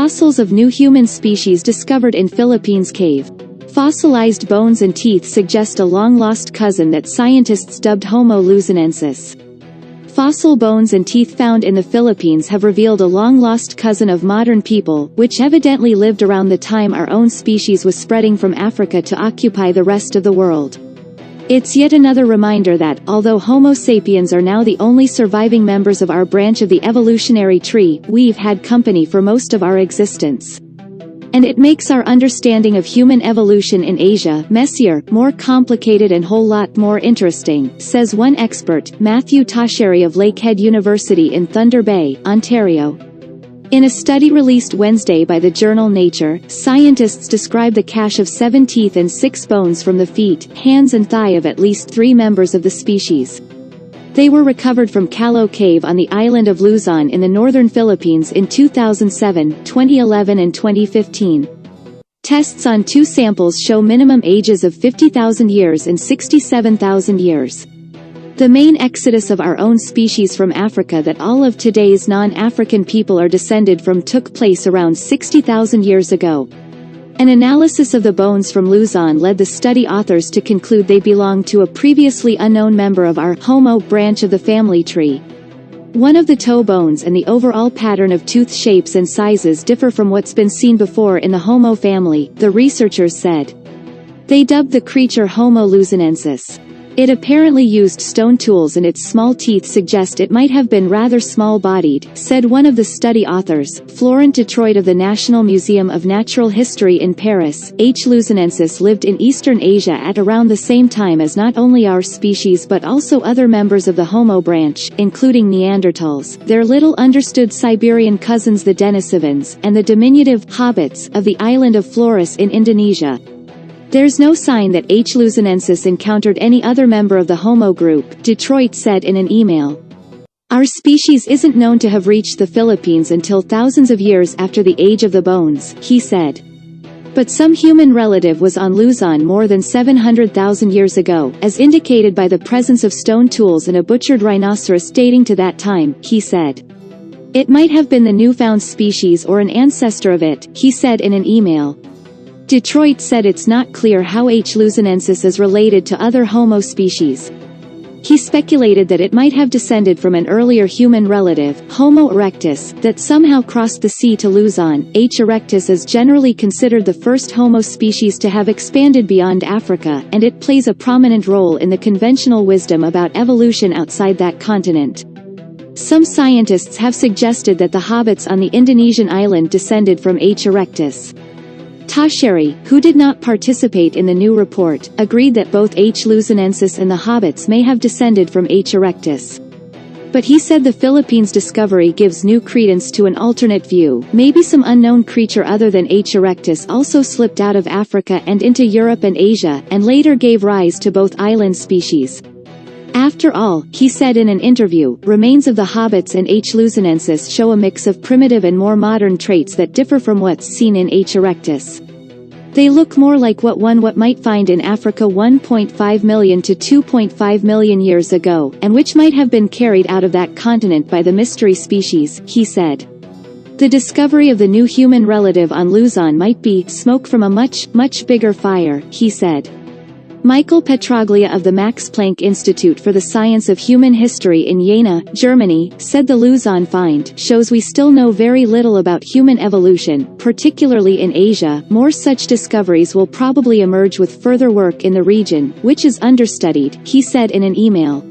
Fossils of new human species discovered in Philippines cave. Fossilized bones and teeth suggest a long-lost cousin that scientists dubbed Homo luzonensis. Fossil bones and teeth found in the Philippines have revealed a long-lost cousin of modern people, which evidently lived around the time our own species was spreading from Africa to occupy the rest of the world. It's yet another reminder that, although Homo sapiens are now the only surviving members of our branch of the evolutionary tree, we've had company for most of our existence. And it makes our understanding of human evolution in Asia messier, more complicated and whole lot more interesting, says one expert, Matthew Tasheri of Lakehead University in Thunder Bay, Ontario. In a study released Wednesday by the journal Nature, scientists describe the cache of 7 teeth and 6 bones from the feet, hands and thigh of at least 3 members of the species. They were recovered from Callao Cave on the island of Luzon in the northern Philippines in 2007, 2011 and 2015. Tests on 2 samples show minimum ages of 50,000 years and 67,000 years. The main exodus of our own species from Africa that all of today's non-African people are descended from took place around 60,000 years ago. An analysis of the bones from Luzon led the study authors to conclude they belonged to a previously unknown member of our Homo branch of the family tree. One of the toe bones and the overall pattern of tooth shapes and sizes differ from what's been seen before in the Homo family, the researchers said. They dubbed the creature Homo luzonensis. It apparently used stone tools and its small teeth suggest it might have been rather small-bodied, said one of the study authors, Florent Detroit of the National Museum of Natural History in Paris. H. luzonensis lived in Eastern Asia at around the same time as not only our species but also other members of the Homo branch, including Neanderthals, their little understood Siberian cousins the Denisovans, and the diminutive hobbits of the island of Flores in Indonesia. There's no sign that H. luzonensis encountered any other member of the Homo group, Detroit said in an email. Our species isn't known to have reached the Philippines until thousands of years after the age of the bones, he said. But some human relative was on Luzon more than 700,000 years ago, as indicated by the presence of stone tools and a butchered rhinoceros dating to that time, he said. It might have been the newfound species or an ancestor of it, he said in an email. Detroit said it's not clear how H. luzonensis is related to other Homo species. He speculated that it might have descended from an earlier human relative, Homo erectus, that somehow crossed the sea to Luzon. H. erectus is generally considered the first Homo species to have expanded beyond Africa, and it plays a prominent role in the conventional wisdom about evolution outside that continent. Some scientists have suggested that the hobbits on the Indonesian island descended from H. erectus. Tasheri, who did not participate in the new report, agreed that both H. luzonensis and the hobbits may have descended from H. erectus. But he said the Philippines discovery gives new credence to an alternate view, maybe some unknown creature other than H. erectus also slipped out of Africa and into Europe and Asia, and later gave rise to both island species. After all, he said in an interview, remains of the hobbits and H. luzonensis show a mix of primitive and more modern traits that differ from what's seen in H. erectus. They look more like what one might find in Africa 1.5 million to 2.5 million years ago, and which might have been carried out of that continent by the mystery species, he said. The discovery of the new human relative on Luzon might be smoke from a much, much bigger fire, he said. Michael Petraglia of the Max Planck Institute for the Science of Human History in Jena, Germany, said the Luzon find shows we still know very little about human evolution, particularly in Asia. More such discoveries will probably emerge with further work in the region, which is understudied, he said in an email.